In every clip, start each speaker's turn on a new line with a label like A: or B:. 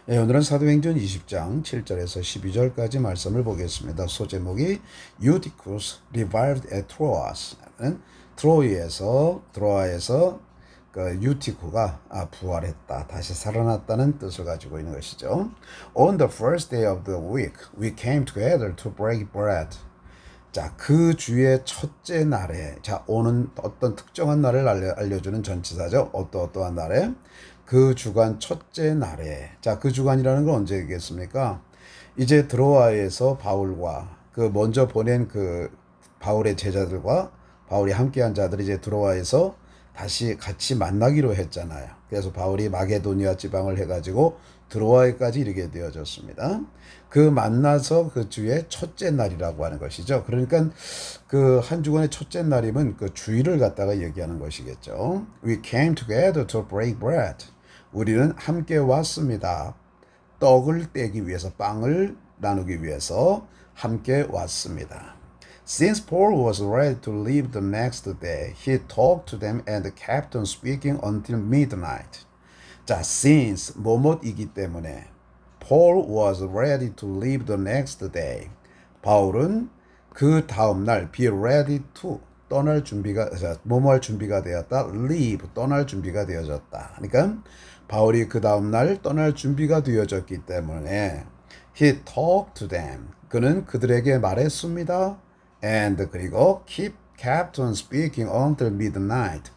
A: 예, 오늘은 사도행전 20장 7절에서 12절까지 말씀을 보겠습니다. 소제목이 Eutychus revived at Troas. 트로아에서 그 유티쿠가 부활했다, 다시 살아났다는 뜻을 가지고 있는 것이죠. On the first day of the week, we came together to break bread. 자, 그 주의 첫째 날에, 자, 오는 어떤 특정한 날을 알려주는 전치사죠. 어떠한 날에, 그 주간 첫째 날에. 자, 그 주간이라는 건 언제겠습니까? 이제 드로아에서 바울과 그 먼저 보낸 그 바울의 제자들과 바울이 함께한 자들이 이제 드로아에서 다시 같이 만나기로 했잖아요. 그래서 바울이 마게도니아 지방을 해가지고 드로아에까지 이르게 되어졌습니다. 그 만나서 그 주의 첫째 날이라고 하는 것이죠. 그러니까 그 한 주간의 첫째 날이면 그 주일을 갖다가 얘기하는 것이겠죠. We came together to break bread. 우리는 함께 왔습니다. 떡을 떼기 위해서, 빵을 나누기 위해서 함께 왔습니다. Since Paul was ready to leave the next day, he talked to them and kept on speaking until midnight. 자, since 뭐뭐이기 때문에 Paul was ready to leave the next day. 바울은 그 다음 날 be ready to 떠날 준비가, 뭐뭐할 준비가 되었다. leave 떠날 준비가 되어졌다. 그러니까 바울이 그 다음 날 떠날 준비가 되어졌기 때문에 he talked to them. 그는 그들에게 말했습니다. and 그리고 kept on speaking until midnight.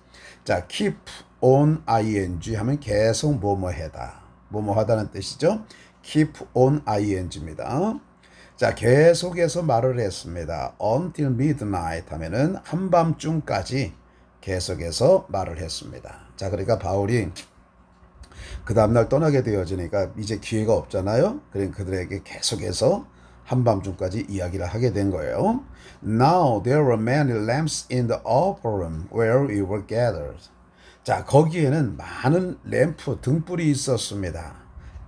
A: 자, keep on ing 하면 계속 뭐뭐하다. 뭐뭐하다는 뜻이죠. keep on ing입니다. 자, 계속해서 말을 했습니다. until midnight 하면은 한밤중까지 계속해서 말을 했습니다. 자, 그러니까 바울이 그 다음날 떠나게 되어지니까 이제 기회가 없잖아요. 그러니까 그들에게 계속해서 한밤중까지 이야기를 하게 된 거예요. Now there were many lamps in the upper room where we were gathered. 자, 거기에는 많은 램프, 등불이 있었습니다.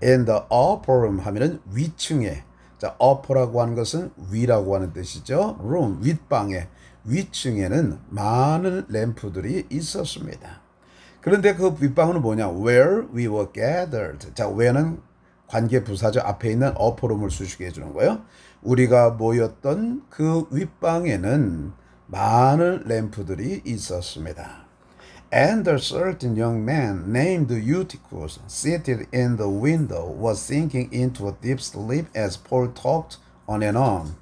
A: In the upper room 하면은 위층에, 자, upper라고 하는 것은 위라고 하는 뜻이죠. room, 윗방에, 위층에는 많은 램프들이 있었습니다. 그런데 그 윗방은 뭐냐? Where we were gathered. 자, where는 관계 부사죠. 앞에 있는 upperroom을 수식해 주는 거예요. 우리가 모였던 그 윗방에는 많은 램프들이 있었습니다. And a certain young man named Eutychus, seated in the window, was sinking into a deep sleep as Paul talked on and on.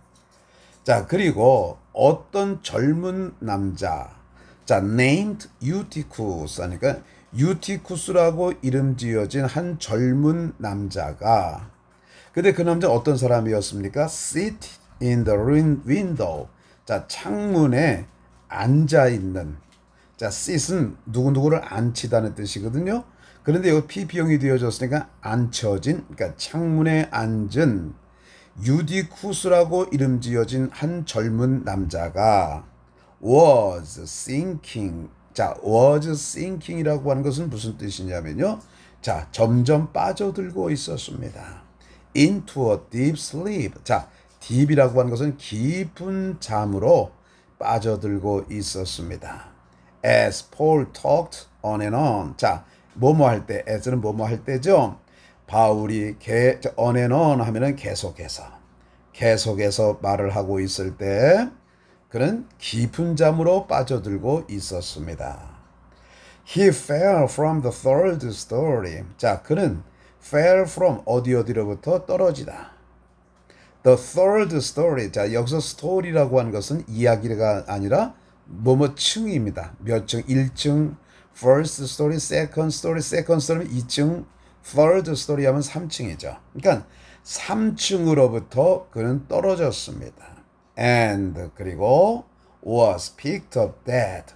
A: 자, 그리고 어떤 젊은 남자, 자, named Eutychus, 그러니까 유티쿠스라고 이름 지어진 한 젊은 남자가, 근데 그 남자 어떤 사람이었습니까? Sit in the window. 자, 창문에 앉아 있는. 자, sit은 누구누구를 앉히다는 뜻이거든요. 그런데 여기 PP형이 되어졌으니까 앉혀진, 그러니까 창문에 앉은 유디쿠스라고 이름 지어진 한 젊은 남자가 was sinking. 자, was sinking이라고 하는 것은 무슨 뜻이냐면요. 자, 점점 빠져들고 있었습니다. into a deep sleep. 자, deep이라고 하는 것은 깊은 잠으로 빠져들고 있었습니다. As Paul talked on and on. 자, 뭐뭐 할 때, as는 뭐뭐 할 때죠. 바울이 on and on 하면은 계속해서 말을 하고 있을 때 그는 깊은 잠으로 빠져들고 있었습니다. He fell from the third story. 자, 그는 fell from 어디로부터 떨어지다. The third story. 자, 여기서 story라고 하는 것은 이야기가 아니라 뭐뭐 층입니다. 몇 층? 1층, first story, second story, second story는 2층, third story 하면 3층이죠. 그러니까 3층으로부터 그는 떨어졌습니다. And 그리고 was picked up dead.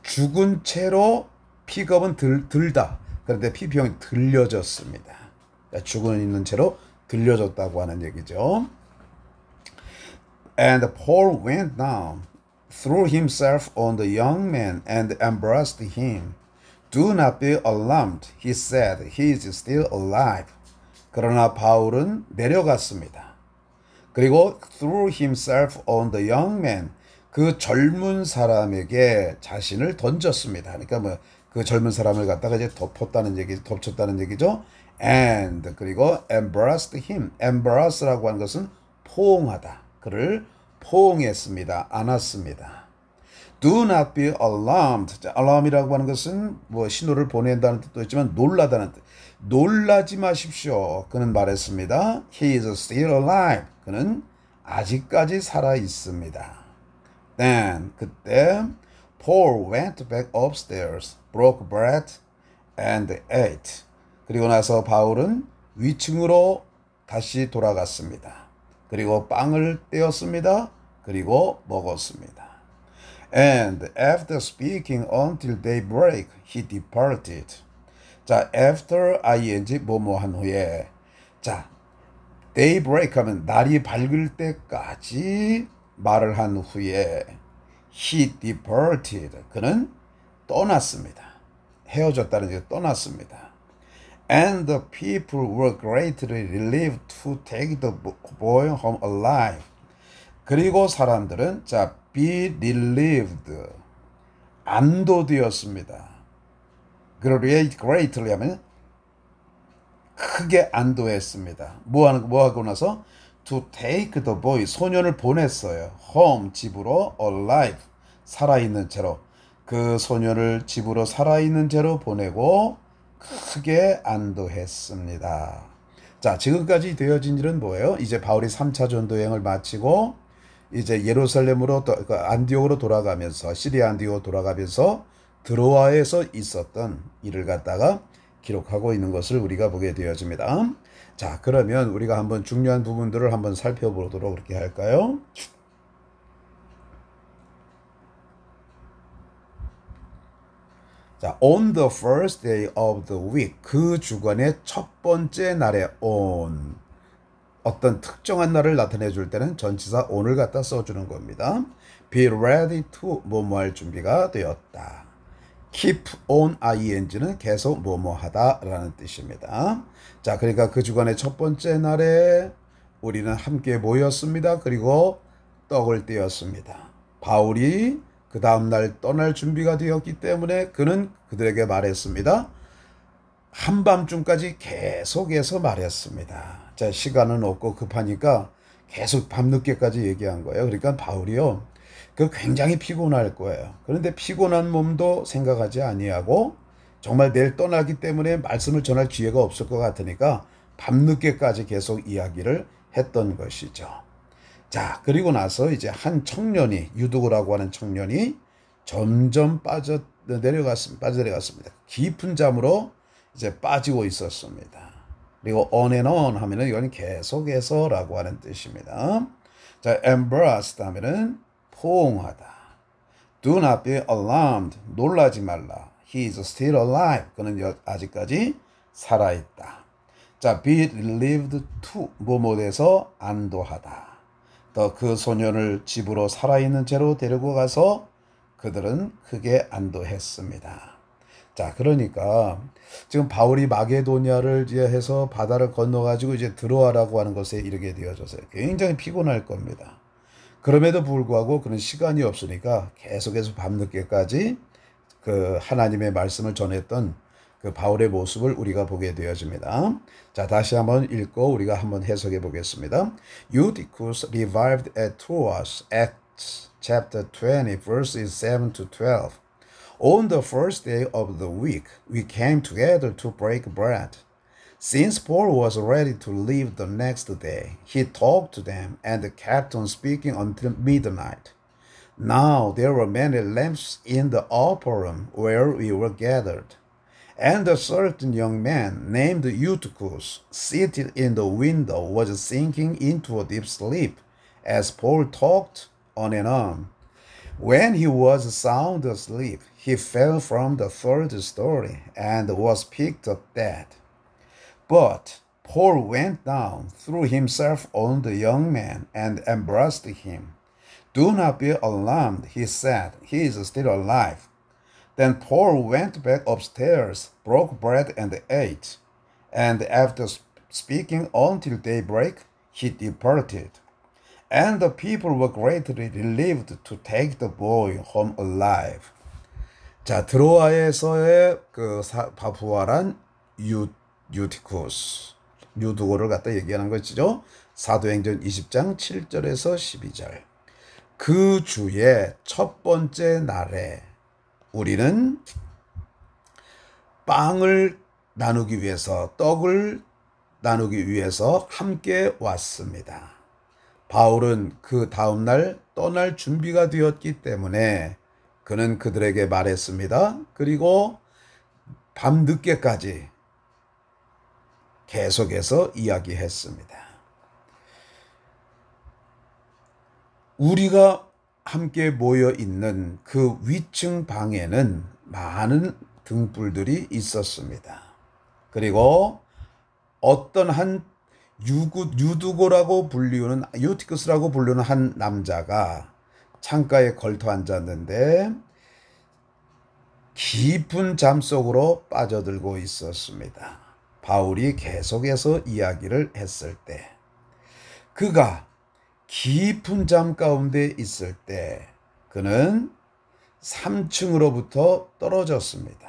A: 죽은 채로 픽업은 들다. 그런데 PP형이 들려졌습니다. 죽은 있는 채로 들려졌다고 하는 얘기죠. And Paul went down, threw himself on the young man and embraced him. Do not be alarmed, he said. He is still alive. 그러나 바울은 내려갔습니다. 그리고 threw himself on the young man. 그 젊은 사람에게 자신을 던졌습니다. 그러니까 뭐 그 젊은 사람을 갖다가 이제 덮쳤다는 얘기죠. And 그리고 embraced him. embrace라고 하는 것은 포옹하다. 그를 포옹했습니다. 안았습니다. Do not be alarmed. 자, alarm이라고 하는 것은 뭐 신호를 보낸다는 뜻도 있지만 놀라다는 뜻. 놀라지 마십시오. 그는 말했습니다. He is still alive. 그는 아직까지 살아 있습니다. Then 그때 Paul went back upstairs, broke bread and ate. 그리고 나서 바울은 위층으로 다시 돌아갔습니다. 그리고 빵을 떼었습니다. 그리고 먹었습니다. And after speaking until daybreak, he departed. 자, after ing 뭐뭐 한 후에 자, daybreak 하면 날이 밝을 때까지 말을 한 후에 he departed. 그는 떠났습니다. 헤어졌다는 게 떠났습니다. And the people were greatly relieved to take the boy home alive. 그리고 사람들은 자, be relieved. 안도되었습니다. greatly 하면 크게 안도했습니다. 뭐 하고 나서 to take the boy 소년을 보냈어요. home 집으로 alive 살아있는 채로 그 소년을 집으로 살아있는 채로 보내고 크게 안도했습니다. 자, 지금까지 되어진 일은 뭐예요? 이제 바울이 3차 전도 여행을 마치고 이제 예루살렘으로 안디옥으로 돌아가면서 시리아 안디옥으로 돌아가면서 드로아에서 있었던 일을 갖다가 기록하고 있는 것을 우리가 보게 되어집니다. 자, 그러면 우리가 한번 중요한 부분들을 한번 살펴보도록 그렇게 할까요? 자, on the first day of the week, 그 주간의 첫 번째 날에 on, 어떤 특정한 날을 나타내 줄 때는 전치사 on을 갖다 써주는 겁니다. be ready to 뭐뭐 할 준비가 되었다. keep on ing는 계속 뭐뭐 하다 라는 뜻입니다. 자, 그러니까 그 주간의 첫 번째 날에 우리는 함께 모였습니다. 그리고 떡을 떼었습니다. 바울이 그 다음날 떠날 준비가 되었기 때문에 그는 그들에게 말했습니다. 한밤중까지 계속해서 말했습니다. 자, 시간은 없고 급하니까 계속 밤늦게까지 얘기한 거예요. 그러니까 바울이요, 그 굉장히 피곤할 거예요. 그런데 피곤한 몸도 생각하지 아니하고 정말 내일 떠나기 때문에 말씀을 전할 기회가 없을 것 같으니까 밤늦게까지 계속 이야기를 했던 것이죠. 자, 그리고 나서 이제 한 청년이, 유두고라고 하는 청년이 점점 빠져내려갔습니다. 깊은 잠으로 이제 빠지고 있었습니다. 그리고 on and on 하면은 이건 계속해서 라고 하는 뜻입니다. 자, embraced 하면은 포옹하다. Do not be alarmed. 놀라지 말라. He is still alive. 그는 아직까지 살아있다. 자, be relieved to 뭐뭐에서 안도하다. 또 그 소년을 집으로 살아있는 채로 데리고 가서 그들은 크게 안도했습니다. 자, 그러니까 지금 바울이 마게도냐를 해서 바다를 건너가지고 이제 드로아라고 하는 곳에 이르게 되어져서 굉장히 피곤할 겁니다. 그럼에도 불구하고 그는 시간이 없으니까 계속해서 밤늦게까지 그 하나님의 말씀을 전했던 그 바울의 모습을 우리가 보게 되어집니다. 자, 다시 한번 읽고 우리가 한번 해석해 보겠습니다. Eutychus revived at Troas, Acts chapter 20, verses 7 to 12. On the first day of the week, we came together to break bread. Since Paul was ready to leave the next day, he talked to them and kept on speaking until midnight. Now there were many lamps in the upper room where we were gathered. And a certain young man named Eutychus, seated in the window, was sinking into a deep sleep as Paul talked on and on. When he was sound asleep, he fell from the third story and was picked up dead. But Paul went down, threw himself on the young man, and embraced him. Do not be alarmed, he said. He is still alive. Then Paul went back upstairs, broke bread and ate. And after speaking until daybreak, he departed. And the people were greatly relieved to take the boy home alive. 자, 드로아에서의 그 부활한 유티쿠스, 유두고를 갖다 얘기하는 것이죠. 사도행전 20장 7절에서 12절. 그 주의 첫 번째 날에 우리는 빵을 나누기 위해서, 떡을 나누기 위해서 함께 왔습니다. 바울은 그 다음날 떠날 준비가 되었기 때문에 그는 그들에게 말했습니다. 그리고 밤늦게까지 계속해서 이야기했습니다. 우리가 함께 모여 있는 그 위층 방에는 많은 등불들이 있었습니다. 그리고 어떤 한 유두고라고 불리우는, 유티쿠스라고 부르는 한 남자가 창가에 걸터 앉았는데 깊은 잠 속으로 빠져들고 있었습니다. 바울이 계속해서 이야기를 했을 때, 그가 깊은 잠 가운데 있을 때 그는 3층으로부터 떨어졌습니다.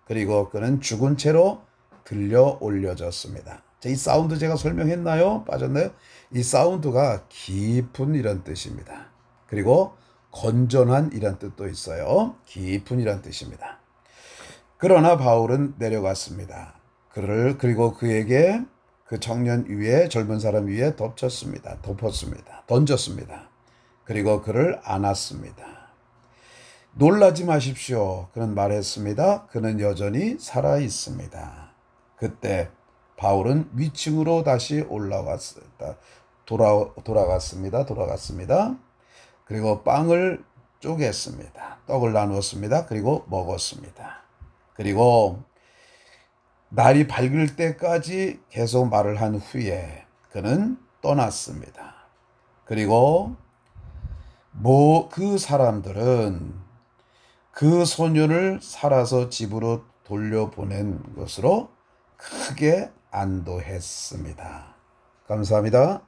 A: 그리고 그는 죽은 채로 들려 올려졌습니다. 이 사운드 제가 설명했나요? 빠졌나요? 이 사운드가 깊은 이런 뜻입니다. 그리고 건전한 이런 뜻도 있어요. 깊은 이런 뜻입니다. 그러나 바울은 내려갔습니다. 그리고 그에게 그 청년 위에, 젊은 사람 위에 덮었습니다. 던졌습니다. 그리고 그를 안았습니다. 놀라지 마십시오. 그는 말했습니다. 그는 여전히 살아 있습니다. 그때 바울은 위층으로 다시 올라왔습니다. 돌아갔습니다. 그리고 빵을 쪼갰습니다. 떡을 나누었습니다. 그리고 먹었습니다. 그리고 날이 밝을 때까지 계속 말을 한 후에 그는 떠났습니다. 그리고 그 사람들은 그 소년을 살아서 집으로 돌려보낸 것으로 크게 안도했습니다. 감사합니다.